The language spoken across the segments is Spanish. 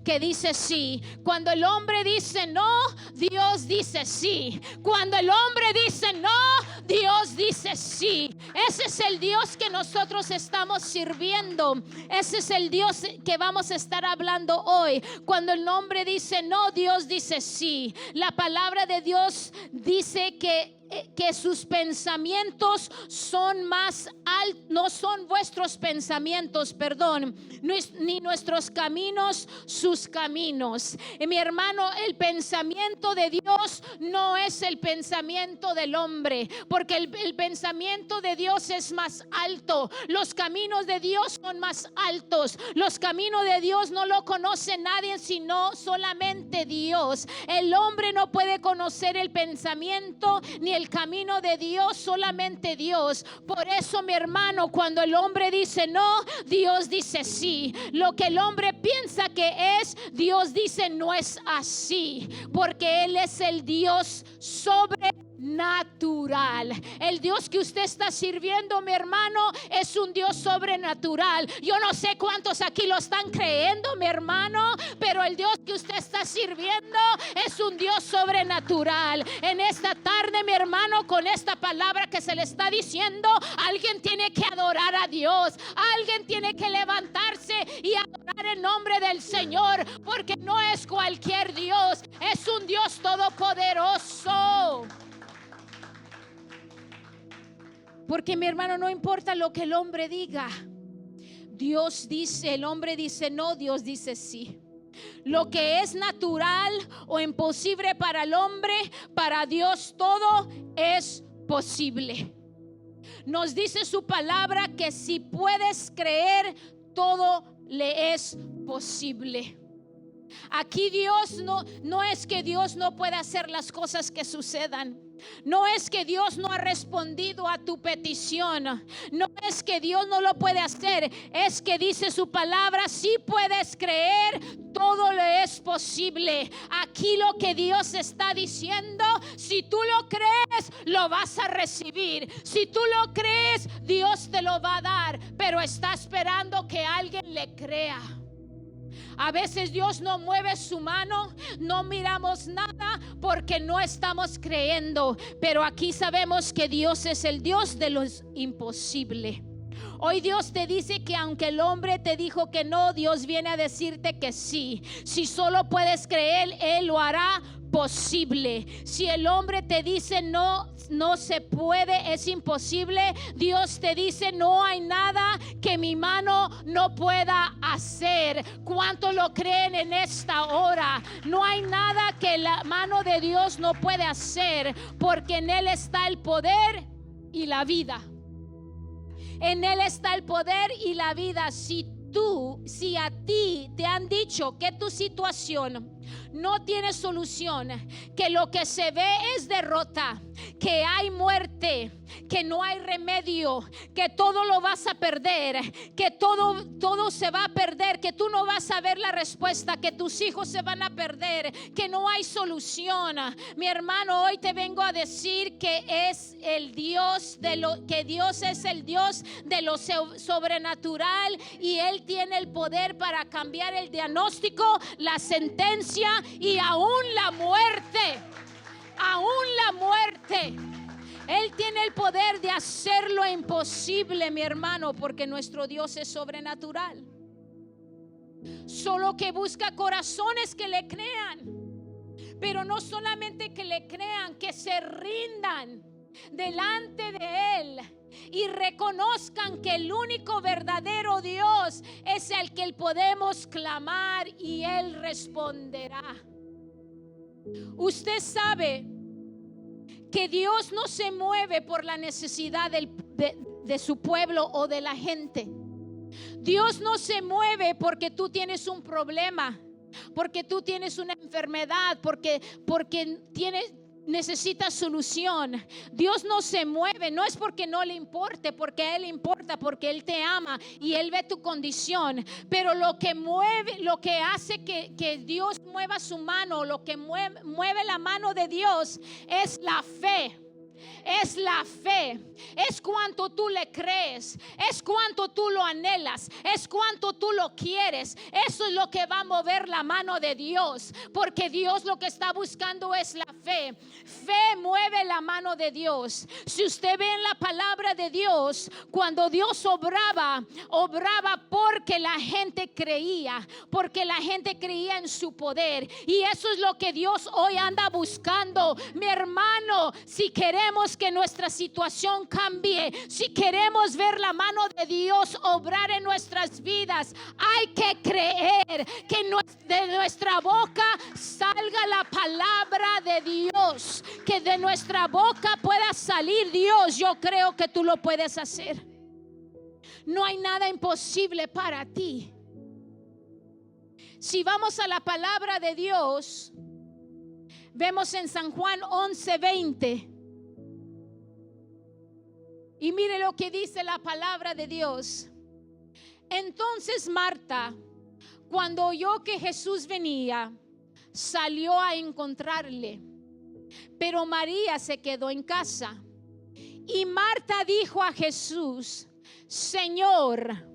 Que dice sí. Cuando el hombre dice no, Dios dice sí. Cuando el hombre dice no, Dios dice sí. Ese es el Dios que nosotros estamos sirviendo. Ese es el Dios que vamos a estar hablando hoy. Cuando el hombre dice no, Dios dice sí. La palabra de Dios dice que sus pensamientos son más altos, no son vuestros pensamientos, perdón, ni nuestros caminos sus caminos. Mi hermano, el pensamiento de Dios no es el pensamiento del hombre, porque el pensamiento de Dios es más alto. Los caminos de Dios son más altos. Los caminos de Dios no lo conoce nadie sino solamente Dios. El hombre no puede conocer el pensamiento ni el camino de Dios, solamente Dios. Por eso, mi hermano, cuando el hombre dice no, Dios dice sí. Lo que el hombre piensa que es, Dios dice no es así, porque Él es el Dios sobrenatural. El Dios que usted está sirviendo, mi hermano, es un Dios sobrenatural. Yo no sé cuántos aquí lo están creyendo, mi hermano, pero el Dios que usted está sirviendo es un Dios sobrenatural. En esta tarde, mi hermano, con esta palabra que se le está diciendo, alguien tiene que adorar a Dios. Alguien tiene que levantarse y adorar el nombre del Señor, porque no es cualquier Dios, es un Dios todopoderoso. Porque, mi hermano, no importa lo que el hombre diga, Dios dice, el hombre dice no, Dios dice sí. Lo que es natural o imposible para el hombre, para Dios todo es posible. Nos dice su palabra que si puedes creer, todo le es posible. Aquí Dios no es que Dios no pueda hacer las cosas que sucedan. No es que Dios no ha respondido a tu petición. No es que Dios no lo puede hacer. Es que dice su palabra, si puedes creer, todo le es posible. Aquí lo que Dios está diciendo, si tú lo crees, lo vas a recibir. Si tú lo crees, Dios te lo va a dar. Pero está esperando que alguien le crea. A veces Dios no mueve su mano, no miramos nada porque no estamos creyendo. Pero aquí sabemos que Dios es el Dios de lo imposible. Hoy Dios te dice que aunque el hombre te dijo que no, Dios viene a decirte que sí. Si solo puedes creer, Él lo hará posible. Si el hombre te dice no se puede, es imposible, Dios te dice no hay nada que mi mano no pueda hacer. ¿Cuánto lo creen en esta hora? No hay nada que la mano de Dios no puede hacer, porque en Él está el poder y la vida. En Él está el poder y la vida. Si a ti te han dicho que tu situación no tiene solución, que lo que se ve es derrota, que hay muerte, que no hay remedio, que todo lo vas a perder, que todo se va a perder, que tú no vas a ver la respuesta, que tus hijos se van a perder, que no hay solución, mi hermano, hoy te vengo a decir que es el Dios que Dios es el Dios de lo sobrenatural, y Él tiene el poder para cambiar el diagnóstico, la sentencia y aún la muerte. Aún la muerte. Él tiene el poder de hacer lo imposible, mi hermano, porque nuestro Dios es sobrenatural. Solo que busca corazones que le crean, pero no solamente que le crean, que se rindan delante de Él y reconozcan que el único verdadero Dios es el que podemos clamar y Él responderá. Usted sabe que Dios no se mueve por la necesidad de su pueblo o de la gente. Dios no se mueve porque tú tienes un problema, porque tú tienes una enfermedad, porque necesitas solución. Dios no se mueve, no es porque no le importe, porque a Él le importa, porque Él te ama y Él ve tu condición. Pero lo que mueve, lo que hace que Dios mueva su mano, lo que mueve la mano de Dios es la fe. Es la fe, es cuánto tú le crees, es cuánto tú lo anhelas, es cuánto tú lo quieres. Eso es lo que va a mover la mano de Dios, porque Dios lo que está buscando es la fe. Fe mueve la mano de Dios. Si usted ve en la palabra de Dios, cuando Dios obraba porque la gente creía, en su poder. Y eso es lo que Dios hoy anda buscando, mi hermano. Si queremos que nuestra situación cambie, si queremos ver la mano de Dios obrar en nuestras vidas, hay que creer que de nuestra boca salga la palabra de Dios, que de nuestra boca pueda salir Dios. Yo creo que tú lo puedes hacer. No hay nada imposible para ti. Si vamos a la palabra de Dios, vemos en San Juan 11:20. Y mire lo que dice la palabra de Dios. Entonces Marta, cuando oyó que Jesús venía, salió a encontrarle. Pero María se quedó en casa. Y Marta dijo a Jesús: Señor,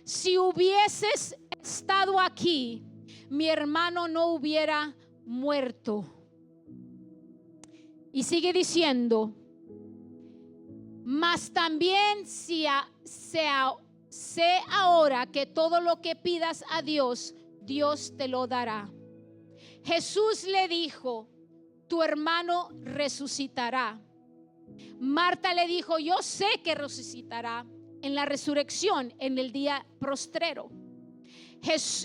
si hubieses estado aquí, mi hermano no hubiera muerto. Y sigue diciendo: mas también sé ahora que todo lo que pidas a Dios, Dios te lo dará. Jesús le dijo: tu hermano resucitará. Marta le dijo: yo sé que resucitará en la resurrección, en el día postrero.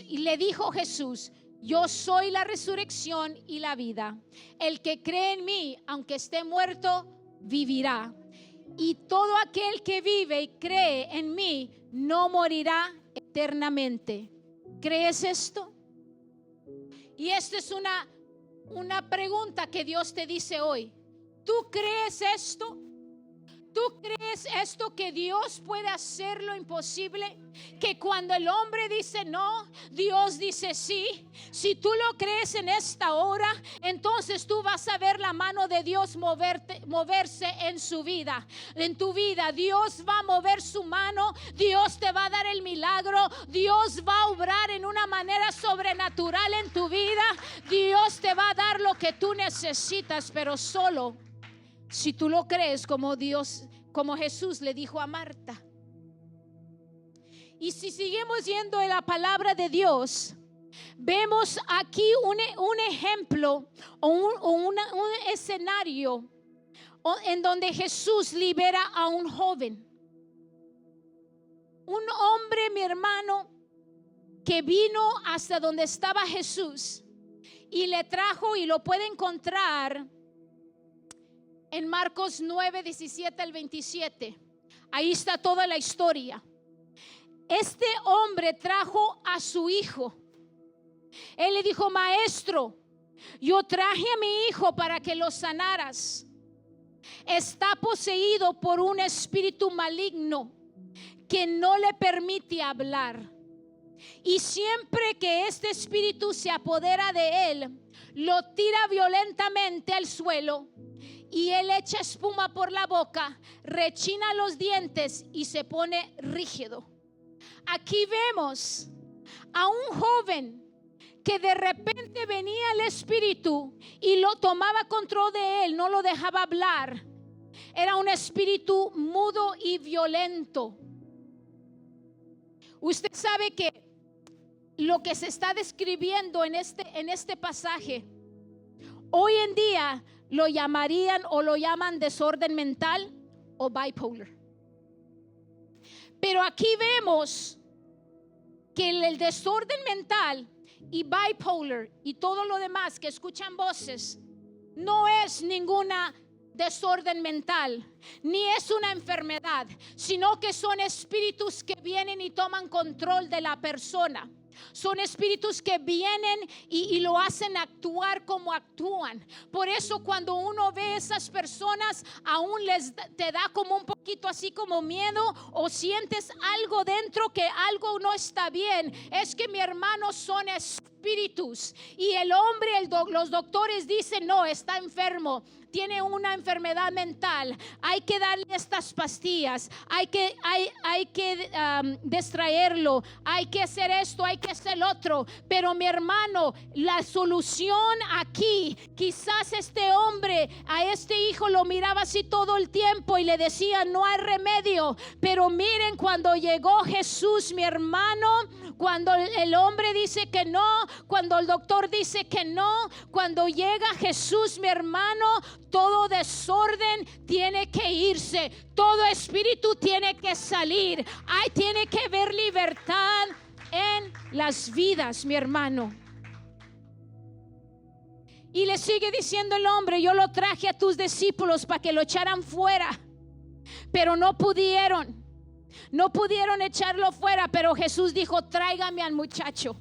Y le dijo Jesús: yo soy la resurrección y la vida. El que cree en mí, aunque esté muerto, vivirá. Y todo aquel que vive y cree en mí no morirá eternamente. ¿Crees esto? Y esta es una pregunta que Dios te dice hoy. ¿Tú crees esto? ¿Tú crees esto, que Dios puede hacer lo imposible? Que cuando el hombre dice no, Dios dice sí. Si tú lo crees en esta hora, entonces tú vas a ver la mano de Dios moverse en su vida. En tu vida Dios va a mover su mano. Dios te va a dar el milagro. Dios va a obrar en una manera sobrenatural en tu vida. Dios te va a dar lo que tú necesitas, pero solo si tú lo crees, como Jesús le dijo a Marta. Y si seguimos yendo en la palabra de Dios, vemos aquí un ejemplo o un escenario en donde Jesús libera a un joven. Un hombre, mi hermano, que vino hasta donde estaba Jesús y le trajo, y lo puede encontrar en Marcos 9, 17 al 27. Ahí está toda la historia. Este hombre trajo a su hijo. Él le dijo: maestro, yo traje a mi hijo para que lo sanaras. Está poseído por un espíritu maligno que no le permite hablar. Y siempre que este espíritu se apodera de él, lo tira violentamente al suelo. Y él echa espuma por la boca, rechina los dientes y se pone rígido. Aquí vemos a un joven que de repente venía el espíritu y lo tomaba control de él, no lo dejaba hablar. Era un espíritu mudo y violento. Usted sabe que lo que se está describiendo en este pasaje, hoy en día lo llamarían o lo llaman desorden mental o bipolar. Pero aquí vemos que el desorden mental y bipolar y todo lo demás que escuchan voces no es ninguna desorden mental, ni es una enfermedad, sino que son espíritus que vienen y toman control de la persona. Son espíritus que vienen y lo hacen actuar como actúan. Por eso cuando uno ve a esas personas, aún te da como un poquito así como miedo, o sientes algo dentro que algo no está bien. Es que, mi hermano, son espíritus. Y el hombre, los doctores dicen, no, está enfermo, tiene una enfermedad mental, hay que darle estas pastillas, hay que distraerlo, hay que hacer esto, hay que hacer el otro. Pero, mi hermano, la solución aquí, quizás este hombre a este hijo lo miraba así todo el tiempo y le decía, no hay remedio. Pero miren, cuando llegó Jesús, mi hermano, cuando el hombre dice que no, cuando el doctor dice que no, cuando llega Jesús, mi hermano, todo desorden tiene que irse, todo espíritu tiene que salir. Tiene que haber libertad en las vidas, mi hermano. Y le sigue diciendo el hombre, yo lo traje a tus discípulos para que lo echaran fuera, pero no pudieron echarlo fuera. Pero Jesús dijo, tráigame al muchacho.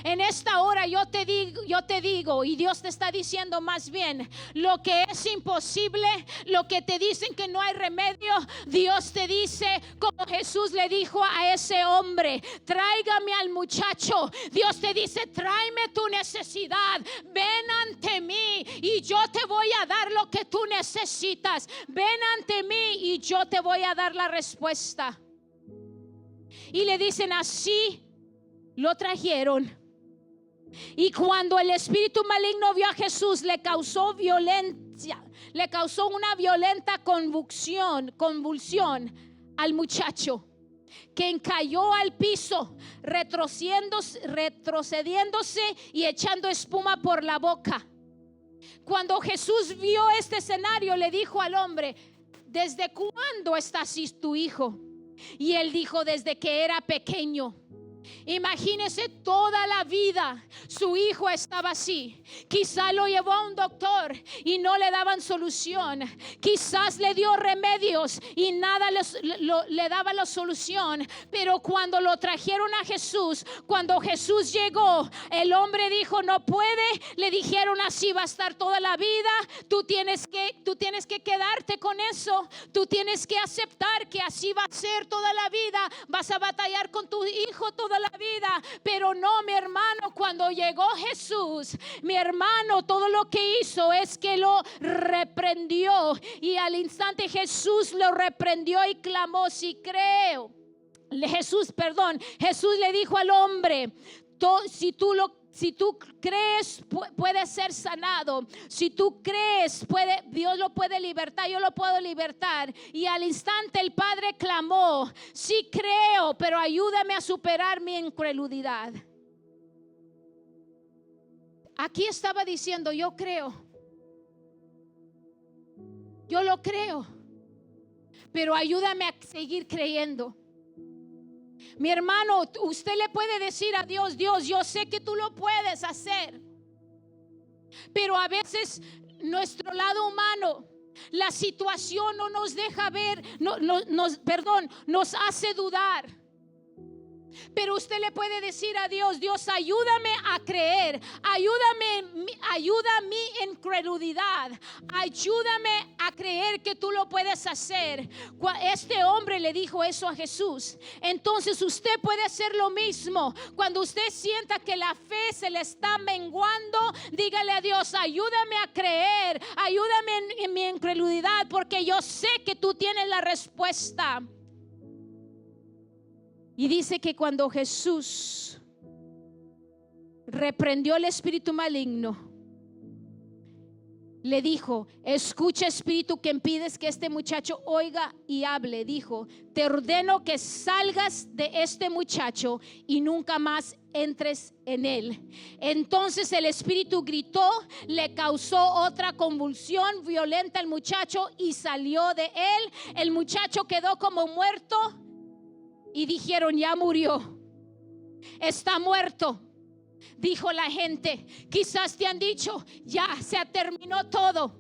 En esta hora yo te digo, y Dios te está diciendo más bien, lo que es imposible, lo que te dicen que no hay remedio, Dios te dice, como Jesús le dijo a ese hombre, tráigame al muchacho. Dios te dice, tráeme tu necesidad, ven ante mí y yo te voy a dar lo que tú necesitas. Ven ante mí y yo te voy a dar la respuesta. Y le dicen, así lo trajeron. Y cuando el espíritu maligno vio a Jesús, le causó violencia, le causó una violenta convulsión al muchacho, que cayó al piso, retrocediéndose y echando espuma por la boca. Cuando Jesús vio este escenario, le dijo al hombre, ¿desde cuándo está así tu hijo? Y él dijo, desde que era pequeño. Imagínese, toda la vida su hijo estaba así. Quizás lo llevó a un doctor y no le daban solución. Quizás le dio remedios y nada le daba la solución. Pero cuando lo trajeron a Jesús, cuando Jesús llegó, el hombre dijo, no puede. Le dijeron, así va a estar toda la vida. Tú tienes que quedarte con eso. Tú tienes que aceptar que así va a ser toda la vida. Vas a batallar con tu hijo toda la vida. Pero no, mi hermano, cuando llegó Jesús, mi hermano, todo lo que hizo es que lo reprendió. Y al instante Jesús lo reprendió y clamó, si creo. Jesús le dijo al hombre, si tú crees, puede ser sanado. Si tú crees, Dios lo puede libertar, yo lo puedo libertar. Y al instante el padre clamó, sí creo, pero ayúdame a superar mi incredulidad. Aquí estaba diciendo, yo creo, yo lo creo, pero ayúdame a seguir creyendo. Mi hermano, usted le puede decir a Dios, Dios, yo sé que tú lo puedes hacer, pero a veces nuestro lado humano, la situación no nos deja ver, nos hace dudar. Pero usted le puede decir a Dios, Dios, ayúdame a creer, ayuda mi incredulidad, ayúdame a creer que tú lo puedes hacer. Este hombre le dijo eso a Jesús. Entonces usted puede hacer lo mismo. Cuando usted sienta que la fe se le está menguando, dígale a Dios, ayúdame a creer, ayúdame en mi incredulidad, porque yo sé que tú tienes la respuesta. Y dice que cuando Jesús reprendió el espíritu maligno, le dijo, escucha, espíritu que impides que este muchacho oiga y hable. Dijo, te ordeno que salgas de este muchacho y nunca más entres en él. Entonces el espíritu gritó, le causó otra convulsión violenta al muchacho y salió de él. El muchacho quedó como muerto. Y dijeron, ya murió, está muerto. Dijo la gente, quizás te han dicho, ya se terminó todo.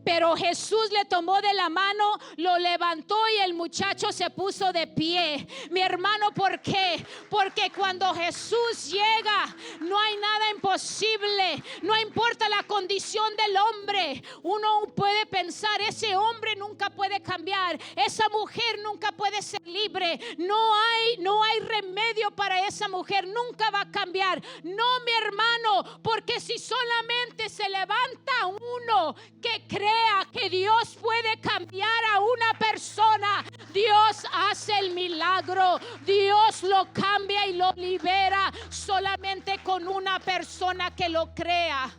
Pero Jesús le tomó de la mano, lo levantó y el muchacho se puso de pie. Mi hermano, ¿por qué? Porque cuando Jesús llega, no hay nada imposible. No importa la condición del hombre. Uno puede pensar, ese hombre nunca puede cambiar, esa mujer nunca puede ser libre. No hay remedio para esa mujer, nunca va a cambiar. No, mi hermano, porque si solamente se levanta uno que crea que Dios puede cambiar a una persona, Dios hace el milagro. Dios lo cambia y lo libera solamente con una persona que lo crea.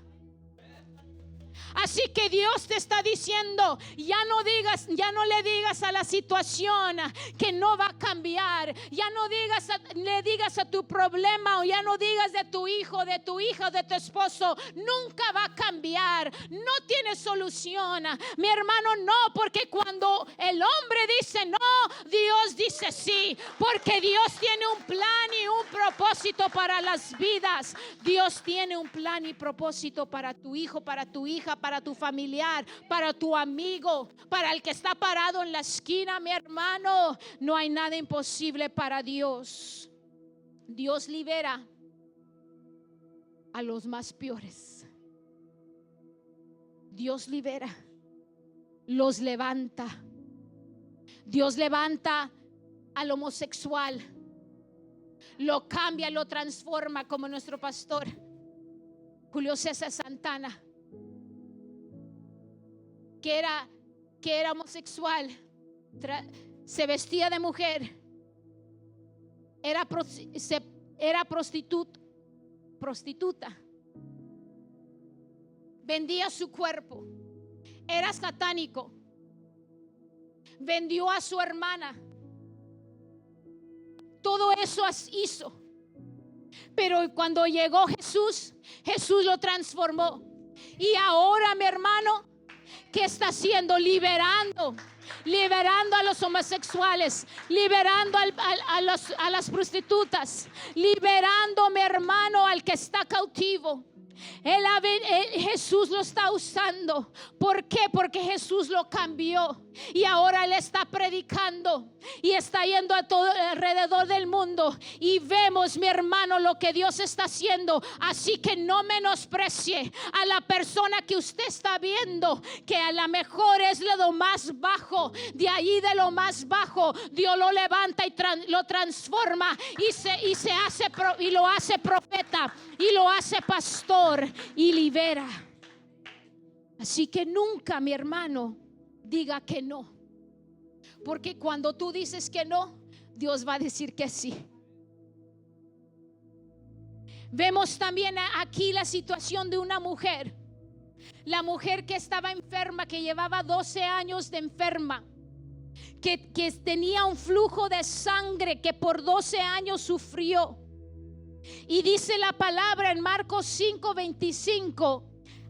Así que Dios te está diciendo, ya no le digas a la situación que no va a cambiar. Ya no le digas a tu problema, o ya no digas de tu hijo, de tu hija, de tu esposo, nunca va a cambiar, no tiene solución. Mi hermano, no, porque cuando el hombre dice no, Dios dice sí, porque Dios tiene un plan y un propósito para las vidas. Dios tiene un plan y propósito para tu hijo, para tu hija, para tu familiar, para tu amigo, para el que está parado en la esquina. Mi hermano, no hay nada imposible para Dios. Dios libera a los más peores. Dios libera, los levanta. Dios levanta al homosexual, lo cambia, lo transforma, como nuestro pastor Julio César Santana, que era homosexual, se vestía de mujer, era prostituta, vendía su cuerpo, era satánico, vendió a su hermana. Todo eso hizo. Pero cuando llegó Jesús, Jesús lo transformó. Y ahora, mi hermano, ¿qué está haciendo? Liberando a los homosexuales, liberando a las prostitutas, liberando, mi hermano, al que está cautivo. Jesús lo está usando. ¿Por qué? Porque Jesús lo cambió y ahora Él está predicando y está yendo a todo alrededor del mundo, y vemos, mi hermano, lo que Dios está haciendo. Así que no menosprecie a la persona que usted está viendo, que a lo mejor es lo más bajo. De allí, de lo más bajo, Dios lo levanta y lo transforma y lo hace profeta y lo hace pastor y libera. Así que nunca, mi hermano, diga que no, porque cuando tú dices que no, Dios va a decir que sí. Vemos también aquí la situación de una mujer, la mujer que estaba enferma, que llevaba 12 años de enferma, que tenía un flujo de sangre, que por 12 años sufrió. Y dice la palabra en Marcos 5:25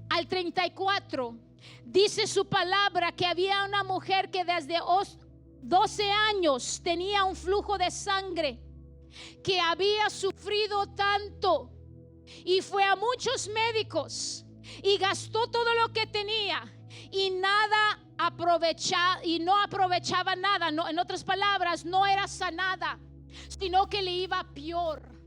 al 34, dice su palabra que había una mujer que desde 12 años tenía un flujo de sangre, que había sufrido tanto y fue a muchos médicos y gastó todo lo que tenía y no aprovechaba nada. No, en otras palabras, no era sanada, sino que le iba peor.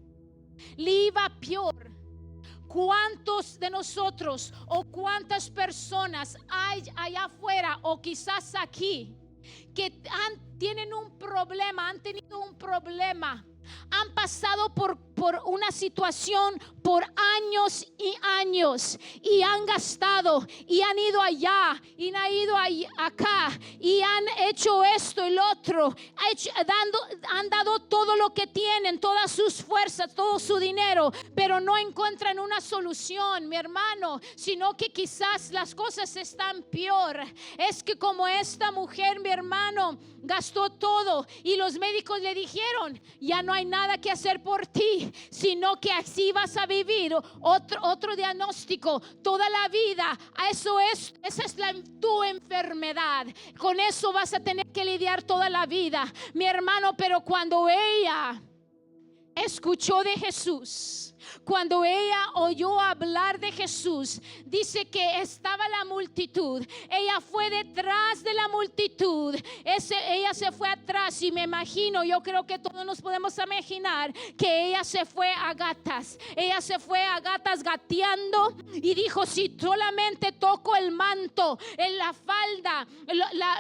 ¿Cuántos de nosotros o cuántas personas hay allá afuera o quizás aquí que tienen un problema, han tenido un problema, han pasado por una situación por años y años, y han gastado y han ido allá y han ido acá y han hecho esto y lo otro, han dado todo lo que tienen, todas sus fuerzas, todo su dinero, pero no encuentran una solución, mi hermano, sino que quizás las cosas están peor. Es que como esta mujer, mi hermano, gastó todo y los médicos le dijeron, ya no hay nada que hacer por ti, sino que así vas a vivir otro diagnóstico toda la vida. Esa es tu enfermedad, con eso vas a tener que lidiar toda la vida, mi hermano. Pero cuando ella escuchó de Jesús, Cuando ella oyó hablar de Jesús, dice que estaba la multitud. Ella fue detrás de la multitud. Ella se fue atrás, y me imagino, yo creo que todos nos podemos imaginar que ella se fue a gatas. Ella se fue a gatas gateando y dijo: si solamente toco el manto, en la falda,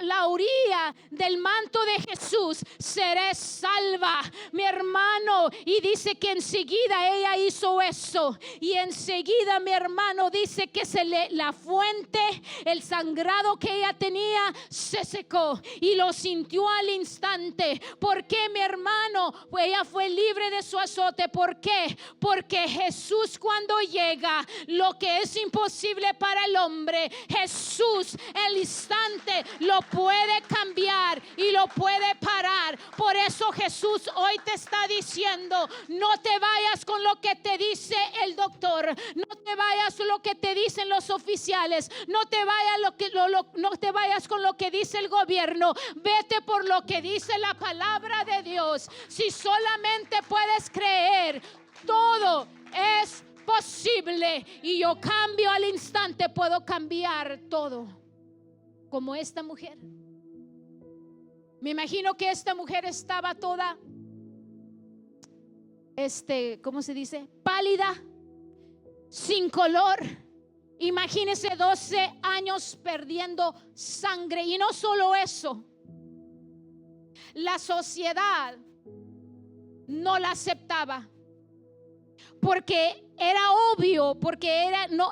la orilla del manto de Jesús, seré salva, mi hermano. Y dice que enseguida ella hizo eso, y enseguida, mi hermano, dice que la fuente, el sangrado que ella tenía, se secó y lo sintió al instante. ¿Por qué, mi hermano? Pues ella fue libre de su azote. ¿Por qué? Porque Jesús, cuando llega, lo que es imposible para el hombre, Jesús el instante lo puede cambiar y lo puede parar. Por eso Jesús hoy te está diciendo: no te vayas con lo que te dice el doctor, no te vayas con lo que te dicen los oficiales, no te vayas con lo que dice el gobierno. Vete por lo que dice la palabra de Dios. Si solamente puedes creer, todo es posible, y yo cambio al instante, puedo cambiar todo. Como esta mujer. Me imagino que esta mujer estaba toda ¿cómo se dice? Pálida, sin color. Imagínese 12 años perdiendo sangre. Y no solo eso, la sociedad no la aceptaba, porque era obvio, porque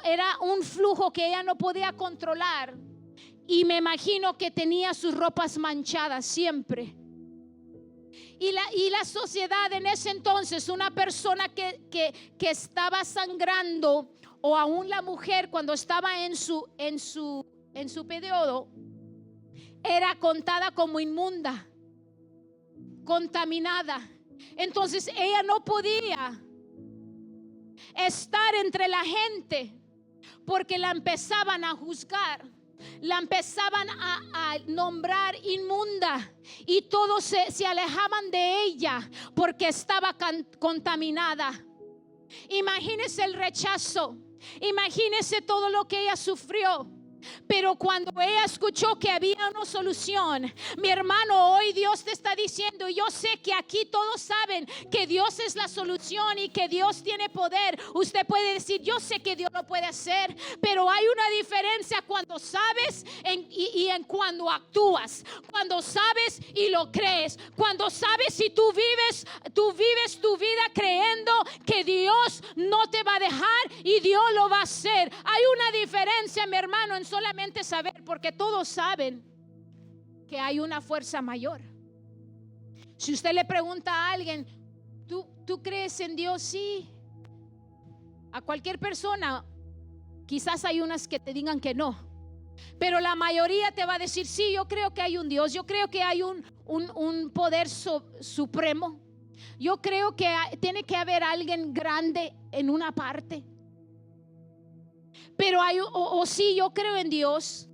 era un flujo que ella no podía controlar. Y me imagino que tenía sus ropas manchadas siempre. Y la sociedad en ese entonces, una persona que estaba sangrando, o aún la mujer cuando estaba en su periodo, era contada como inmunda, contaminada. Entonces ella no podía estar entre la gente, porque la empezaban a juzgar, la empezaban a nombrar inmunda, y todos se alejaban de ella porque estaba contaminada. Imagínese el rechazo, imagínese todo lo que ella sufrió. Pero cuando ella escuchó que había una solución, mi hermano, hoy Dios te está diciendo, y yo sé que aquí todos saben que Dios es la solución y que Dios tiene poder. Usted puede decir: yo sé que Dios lo puede hacer, pero hay una diferencia cuando sabes y en cuando actúas. Cuando sabes y lo crees, cuando sabes y tú vives tu vida creyendo que Dios no te va a dejar y Dios lo va a hacer. Hay una diferencia, mi hermano, en solamente saber, porque todos saben que hay una fuerza mayor. Si usted le pregunta a alguien: ¿tú crees en Dios? Sí. A cualquier persona, quizás hay unas que te digan que no, pero la mayoría te va a decir: sí, yo creo que hay un Dios, yo creo que hay un poder supremo, yo creo que tiene que haber alguien grande en una parte. Pero sí, yo creo en Dios.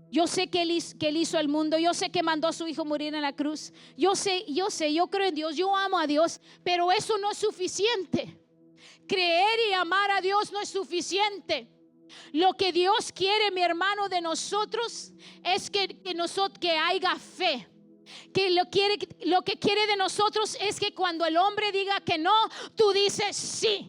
Yo sé que él hizo el mundo. Yo sé que mandó a su hijo morir en la cruz. Yo creo en Dios. Yo amo a Dios. Pero eso no es suficiente. Creer y amar a Dios no es suficiente. Lo que Dios quiere, mi hermano, de nosotros es que haya fe. Que lo que quiere de nosotros es que cuando el hombre diga que no, tú dices sí.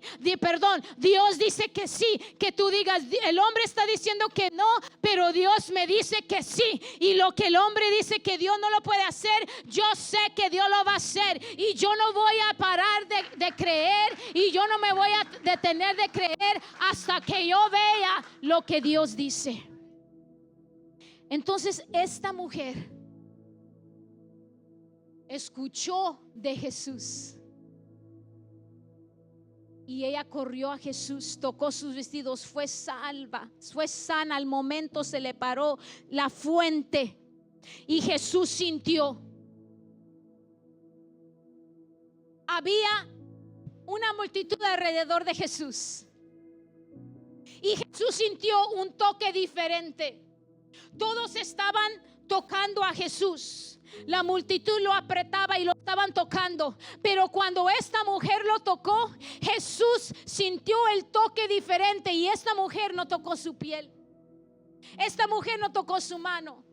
Dios dice que sí. Que tú digas: el hombre está diciendo que no, pero Dios me dice que sí. Y lo que el hombre dice que Dios no lo puede hacer, yo sé que Dios lo va a hacer. Y yo no voy a parar de creer, y yo no me voy a detener de creer hasta que yo vea lo que Dios dice. Entonces esta mujer escuchó de Jesús, y ella corrió a Jesús, tocó sus vestidos, fue salva, fue sana. Al momento se le paró la fuente, y Jesús sintió. Había una multitud alrededor de Jesús, y Jesús sintió un toque diferente. Todos estaban tocando a Jesús. La multitud lo apretaba y lo estaban tocando. Pero cuando esta mujer lo tocó, Jesús sintió el toque diferente. Y esta mujer no tocó su piel. Esta mujer no tocó su mano.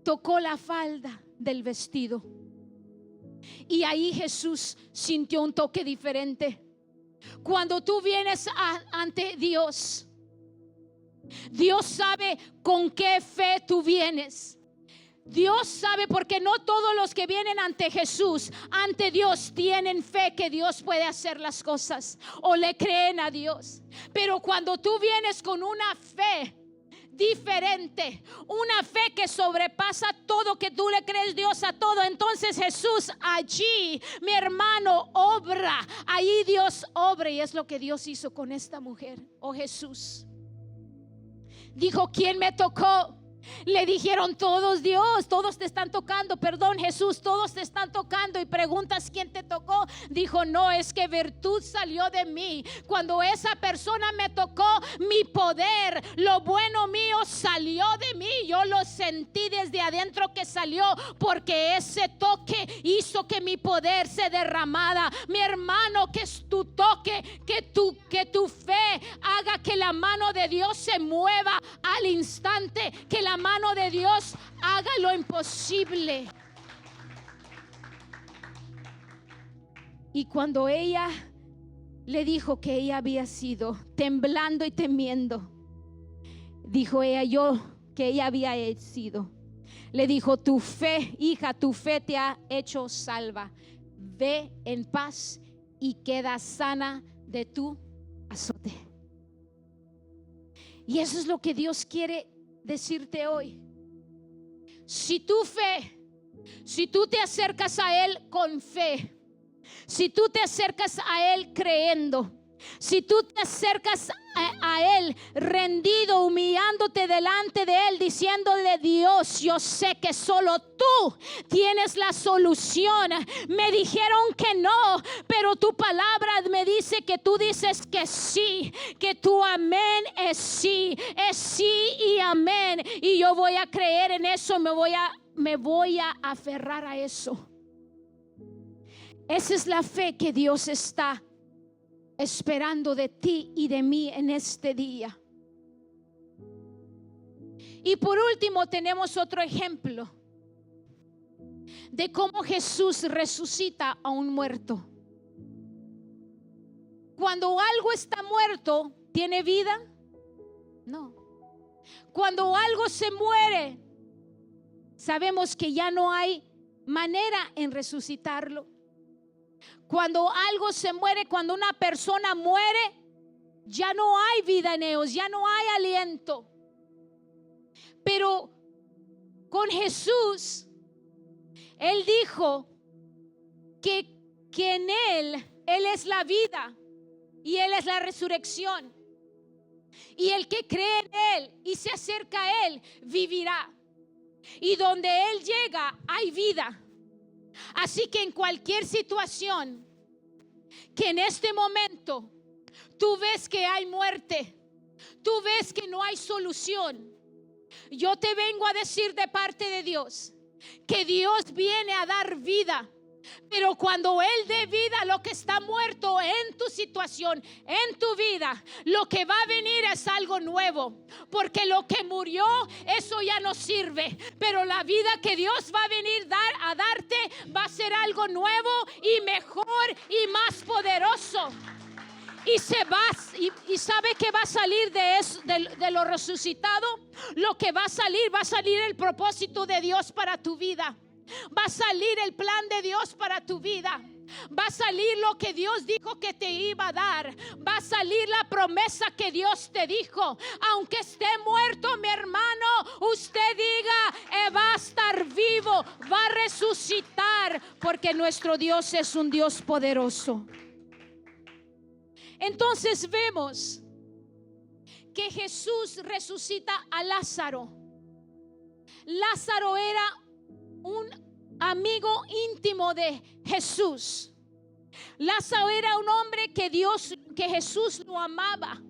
Tocó la falda del vestido. Y ahí Jesús sintió un toque diferente. Cuando tú vienes ante Dios, Dios sabe con qué fe tú vienes. Dios sabe, porque no todos los que vienen ante Jesús, ante Dios, tienen fe que Dios puede hacer las cosas o le creen a Dios. Pero cuando tú vienes con una fe diferente, una fe que sobrepasa todo, que tú le crees Dios a todo, entonces Jesús allí, mi hermano, obra. Ahí Dios obra, y es lo que Dios hizo con esta mujer. Oh, Jesús dijo: ¿quién me tocó? Le dijeron todos: Dios, todos te están tocando. Perdón, Jesús, todos te están tocando. Y preguntas: ¿quién te tocó? Dijo: no, es que virtud salió de mí. Cuando esa persona me tocó, mi poder, lo bueno mío salió de mí. Yo lo sentí desde adentro que salió, porque ese toque hizo que mi poder se derramara. Mi hermano, que es tu toque, que tu fe haga que la mano de Dios se mueva al instante, que la mano de Dios haga lo imposible. Y cuando ella le dijo que ella había sido, temblando y temiendo, dijo que ella había sido, le dijo: tu fe, hija, tu fe te ha hecho salva. Ve en paz y queda sana de tu azote. Y eso es lo que Dios quiere decirte hoy. Si tu fe, si tú te acercas a Él con fe, si tú te acercas a Él creyendo, si tú te acercas a Él rendido, humillándote delante de Él, diciéndole: Dios, yo sé que solo tú tienes la solución. Me dijeron que no, pero tu palabra me dice que tú dices que sí, que tu amén es sí y amén. Y yo voy a creer en eso, me voy a aferrar a eso. Esa es la fe que Dios está esperando de ti y de mí en este día. Y por último tenemos otro ejemplo de cómo Jesús resucita a un muerto. Cuando algo está muerto, ¿tiene vida? No. Cuando algo se muere, sabemos que ya no hay manera en resucitarlo. Cuando algo se muere, cuando una persona muere, ya no hay vida en ellos, ya no hay aliento. Pero con Jesús, Él dijo que en Él es la vida y Él es la resurrección. Y el que cree en Él y se acerca a Él, vivirá. Y donde Él llega, hay vida. Así que en cualquier situación que en este momento tú ves que hay muerte, tú ves que no hay solución, yo te vengo a decir de parte de Dios que Dios viene a dar vida. Pero cuando Él dé vida a lo que está muerto en tu situación, en tu vida, lo que va a venir es algo nuevo. Porque lo que murió, eso ya no sirve. Pero la vida que Dios va a venir a darte va a ser algo nuevo y mejor y más poderoso. Y sabe que va a salir de eso, de lo resucitado. Lo que va a salir el propósito de Dios para tu vida. Va a salir el plan de Dios para tu vida. Va a salir lo que Dios dijo que te iba a dar. Va a salir la promesa que Dios te dijo. Aunque esté muerto, mi hermano, usted diga: va a estar vivo, va a resucitar, porque nuestro Dios es un Dios poderoso. Entonces vemos que Jesús resucita a Lázaro. Lázaro era un amigo íntimo de Jesús. Lázaro era un hombre que Jesús lo amaba.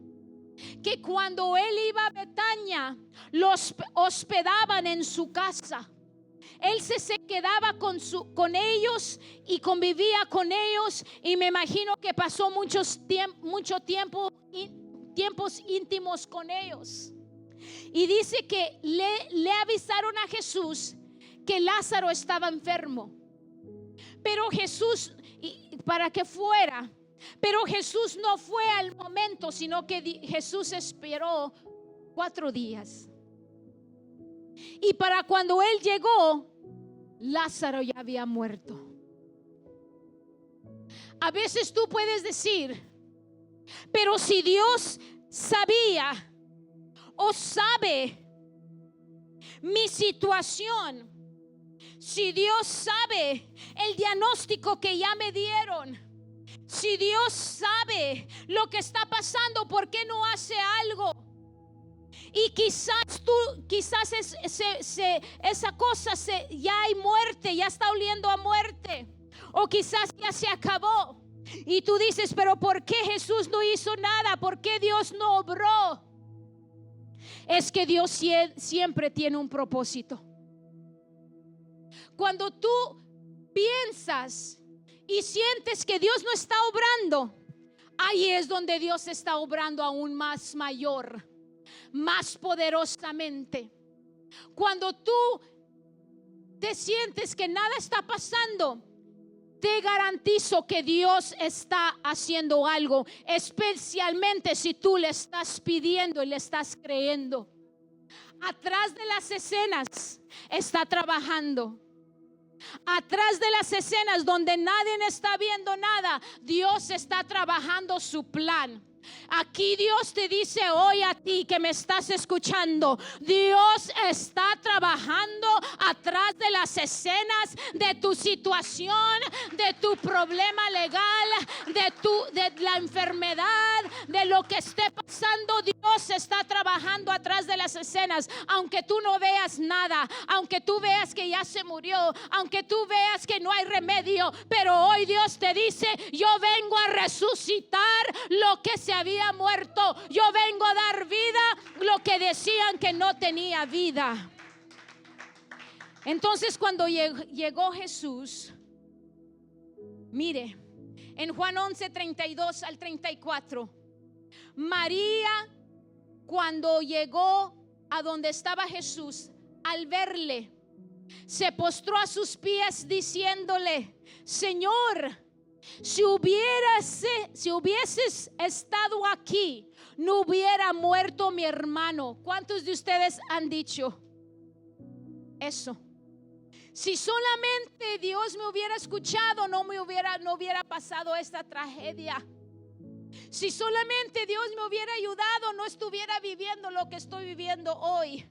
que cuando él iba a Betania, los hospedaban en su casa. Él se quedaba con ellos y convivía con ellos, y me imagino que pasó mucho tiempos íntimos con ellos. Y dice que le avisaron a Jesús que Lázaro estaba enfermo, pero Jesús, para que fuera, pero Jesús no fue al momento, sino que Jesús esperó 4 días. Y para cuando él llegó, Lázaro ya había muerto. A veces tú puedes decir, pero si Dios sabía o sabe mi situación, si Dios sabe el diagnóstico que ya me dieron, si Dios sabe lo que está pasando, ¿por qué no hace algo? Y quizás esa cosa ya hay muerte, ya está oliendo a muerte, o quizás ya se acabó. Y tú dices, pero ¿por qué Jesús no hizo nada? ¿Por qué Dios no obró? Es que Dios siempre tiene un propósito. Cuando tú piensas y sientes que Dios no está obrando, ahí es donde Dios está obrando aún más mayor, más poderosamente. Cuando tú te sientes que nada está pasando, te garantizo que Dios está haciendo algo, especialmente si tú le estás pidiendo y le estás creyendo. Atrás de las escenas está trabajando. Atrás de las escenas donde nadie está viendo nada, Dios está trabajando su plan. Aquí Dios te dice hoy a ti que me estás escuchando, Dios está trabajando atrás de las escenas de tu situación, de tu problema legal, de la enfermedad, de lo que esté pasando. Dios está trabajando atrás de las escenas, aunque tú no veas nada, aunque tú veas que ya se murió, aunque tú veas que no hay remedio, pero hoy Dios te dice, yo vengo a resucitar lo que se había muerto, yo vengo a dar vida lo que decían que no tenía vida. Entonces cuando llegó Jesús, mire, en Juan 11:32 al 34, María, cuando llegó a donde estaba Jesús, al verle, se postró a sus pies diciéndole, Señor, si hubieses estado aquí, no hubiera muerto mi hermano. ¿Cuántos de ustedes han dicho eso? Si solamente Dios me hubiera escuchado, no hubiera pasado esta tragedia. Si solamente Dios me hubiera ayudado, no estuviera viviendo lo que estoy viviendo hoy.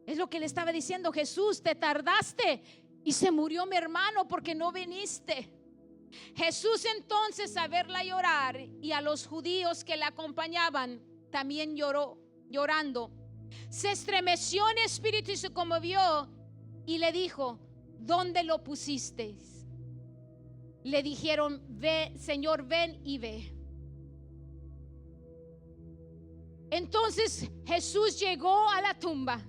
Es lo que le estaba diciendo Jesús, te tardaste y se murió mi hermano porque no viniste. Jesús entonces, a verla llorar y a los judíos que la acompañaban, también llorando. Se estremeció en espíritu y se conmovió y le dijo, ¿dónde lo pusisteis? Le dijeron, ve, Señor, ven y ve. Entonces Jesús llegó a la tumba.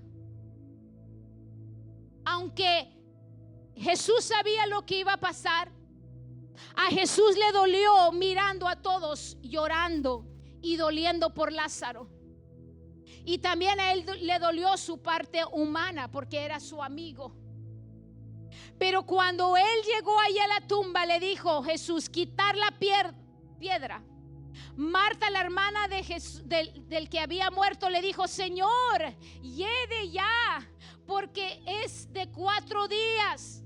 Aunque Jesús sabía lo que iba a pasar, a Jesús le dolió mirando a todos llorando y doliendo por Lázaro. Y también a él le dolió su parte humana porque era su amigo. Pero cuando él llegó allá a la tumba, le dijo Jesús, quitar la piedra. Marta, la hermana del que había muerto, le dijo, Señor, lleve ya, porque es de 4 días.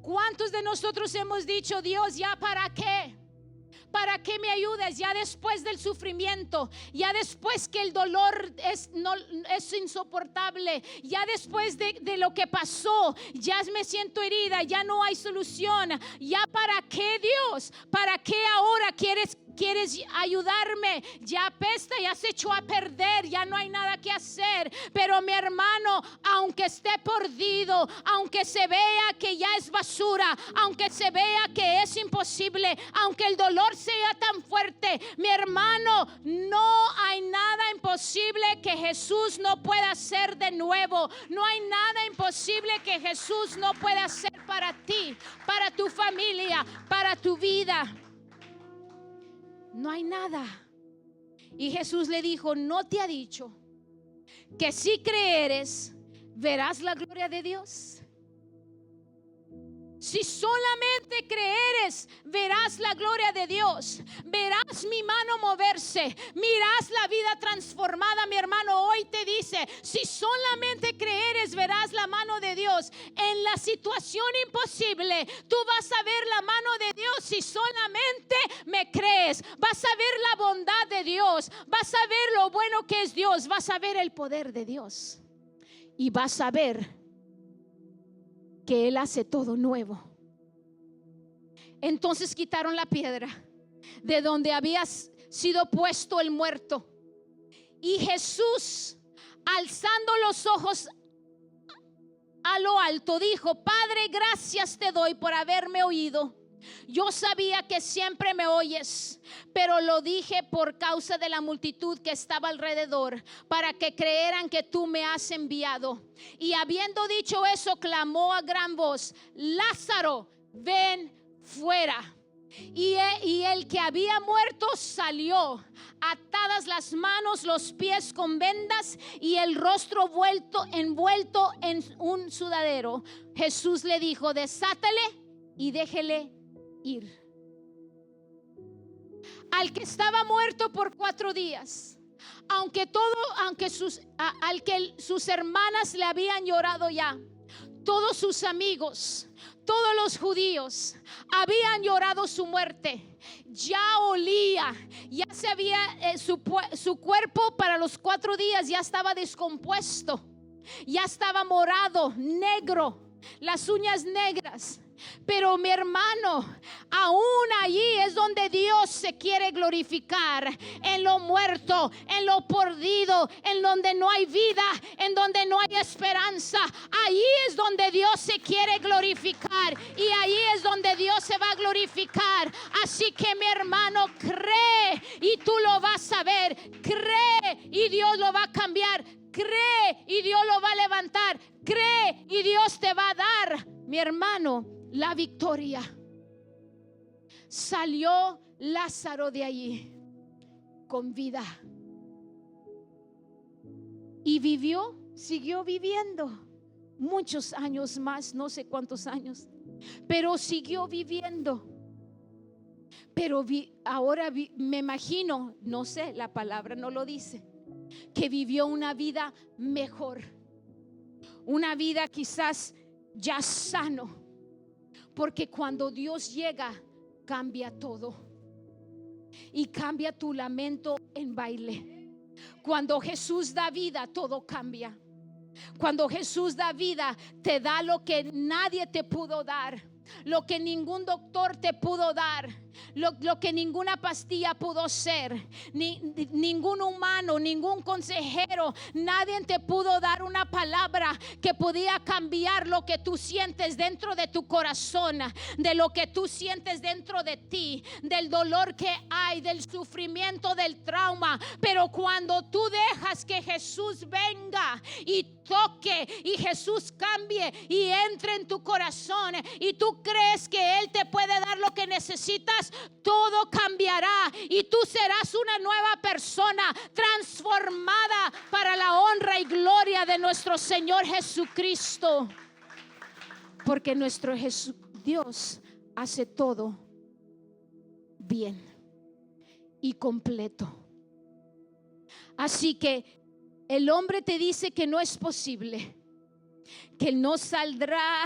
¿Cuántos de nosotros hemos dicho, Dios, ya para qué? ¿Para qué me ayudas? Ya después del sufrimiento, ya después que el dolor es insoportable, ya después de lo que pasó, ya me siento herida, ya no hay solución. ¿Ya para qué, Dios? ¿Para qué ahora quieres quieres ayudarme, ya apesta, ya se echó a perder, ya no hay nada que hacer. Pero mi hermano, aunque esté perdido, aunque se vea que ya es basura, aunque se vea que es imposible, aunque el dolor sea tan fuerte, mi hermano, no hay nada imposible que Jesús no pueda hacer de nuevo. No hay nada imposible que Jesús no pueda hacer para ti, para tu familia, para tu vida. No hay nada. Y Jesús le dijo: ¿no te ha dicho que si creeres verás la gloria de Dios? Si solamente creeres, verás la gloria de Dios. Verás mi mano moverse. Mirás la vida transformada. Mi hermano hoy te dice: si solamente creeres, verás la mano de Dios. En la situación imposible, tú vas a ver la mano de Dios si solamente me crees. Vas a ver la bondad de Dios. Vas a ver lo bueno que es Dios. Vas a ver el poder de Dios. Y vas a ver que Él hace todo nuevo. Entonces quitaron la piedra de donde había sido puesto el muerto. Y Jesús, alzando los ojos a lo alto, dijo: Padre, gracias te doy por haberme oído. Yo sabía que siempre me oyes, pero lo dije por causa de la multitud que estaba alrededor, para que creyeran que tú me has enviado. Y habiendo dicho eso, clamó a gran voz: Lázaro, ven fuera. Y el que había muerto salió, atadas las manos, los pies con vendas y el rostro envuelto en un sudadero. Jesús le dijo: desátale y déjele ir. Al que estaba muerto por 4 días, aunque sus hermanas le habían llorado ya, todos sus amigos, todos los judíos habían llorado su muerte. Ya olía, ya se había su cuerpo para los 4 días ya estaba descompuesto, ya estaba morado, negro, las uñas negras. Pero mi hermano, aún allí es donde Dios se quiere glorificar, en lo muerto, en lo perdido, en donde no hay vida, en donde no hay esperanza. Ahí es donde Dios se quiere glorificar, y ahí es donde Dios se va a glorificar. Así que mi hermano, cree y tú lo vas a ver. Cree y Dios lo va a cambiar. Cree y Dios lo va a levantar. Cree y Dios te va a dar, mi hermano, la victoria. Salió Lázaro de allí con vida y siguió viviendo muchos años más, no sé cuántos años, pero siguió viviendo. Pero ahora me imagino, no sé, la palabra no lo dice, que vivió una vida mejor, una vida quizás ya sano. Porque cuando Dios llega, cambia todo. Y cambia tu lamento en baile. Cuando Jesús da vida, todo cambia. Cuando Jesús da vida, te da lo que nadie te pudo dar, lo que ningún doctor te pudo dar, lo que ninguna pastilla pudo ser, ningún humano, ningún consejero, nadie te pudo dar una palabra que podía cambiar lo que tú sientes dentro de tu corazón, de lo que tú sientes dentro de ti, del dolor que hay, del sufrimiento, del trauma. Pero cuando tú dejas que Jesús venga y toque, y Jesús cambie y entre en tu corazón, y tú crees que Él te puede dar lo que necesitas, todo cambiará y tú serás una nueva persona, transformada para la honra y gloria de nuestro Señor Jesucristo. Porque nuestro Dios hace todo bien y completo. Así que el hombre te dice que no es posible, que no saldrá,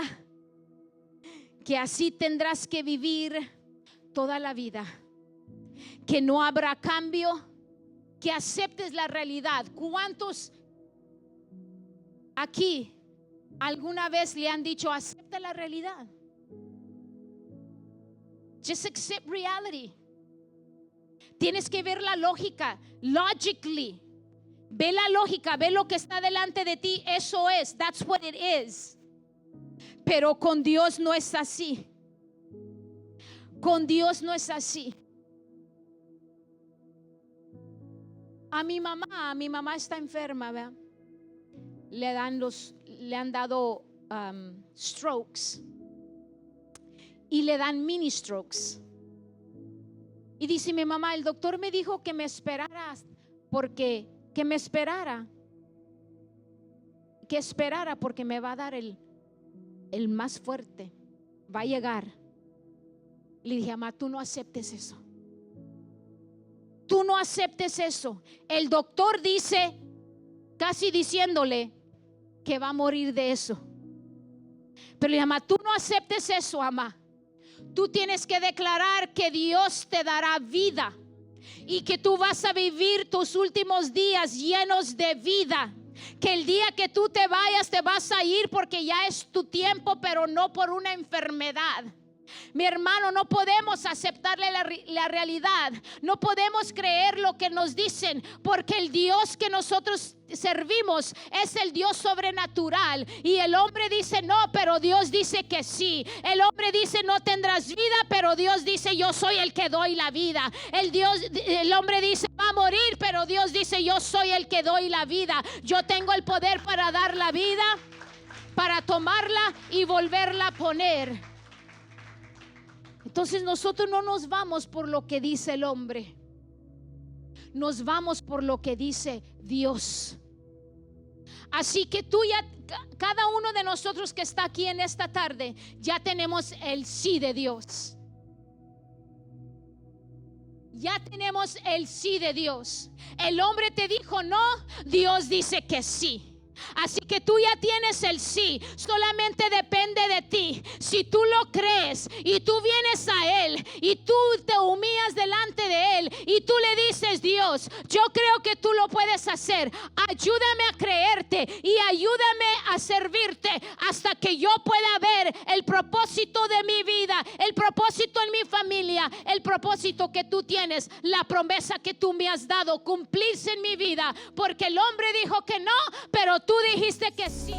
que así tendrás que vivir toda la vida, que no habrá cambio, que aceptes la realidad. ¿Cuántos aquí alguna vez le han dicho acepta la realidad? Just accept reality. Tienes que ver la lógica, logically. Ve la lógica, ve lo que está delante de ti. Eso es, that's what it is. Pero con Dios no es así. Con Dios no es así. A mi mamá está enferma, ¿verdad? Le han dado strokes y le dan mini strokes. Y dice mi mamá, el doctor me dijo que me esperara, porque que me esperara, porque me va a dar el más fuerte, va a llegar. Le dije, mamá, tú no aceptes eso. Tú no aceptes eso. El doctor dice, casi diciéndole que va a morir de eso. Pero le dije, mamá, tú no aceptes eso, mamá. Tú tienes que declarar que Dios te dará vida y que tú vas a vivir tus últimos días llenos de vida. Que el día que tú te vayas, te vas a ir porque ya es tu tiempo, pero no por una enfermedad. Mi hermano, no podemos aceptarle la realidad. No podemos creer lo que nos dicen, porque el Dios que nosotros servimos es el Dios sobrenatural. Y el hombre dice no, pero Dios dice que sí. El hombre dice no tendrás vida, pero Dios dice yo soy el que doy la vida. El hombre dice va a morir, pero Dios dice yo soy el que doy la vida. Yo tengo el poder para dar la vida, para tomarla y volverla a poner. Entonces nosotros no nos vamos por lo que dice el hombre, nos vamos por lo que dice Dios. Así que tú ya, cada uno de nosotros que está aquí en esta tarde, ya tenemos el sí de Dios. Ya tenemos el sí de Dios. El hombre te dijo no, Dios dice que sí. Así que tú ya tienes el sí. Solamente depende de ti. Si tú lo crees y tú vienes a Él y tú te humillas delante de Él y tú le dices, Dios, yo creo que tú lo puedes hacer. Ayúdame a creerte y ayúdame a servirte hasta que yo pueda ver el propósito de mi vida, el propósito en mi familia, el propósito que tú tienes, la promesa que tú me has dado cumplirse en mi vida. Porque el hombre dijo que no, pero tú dijiste que sí.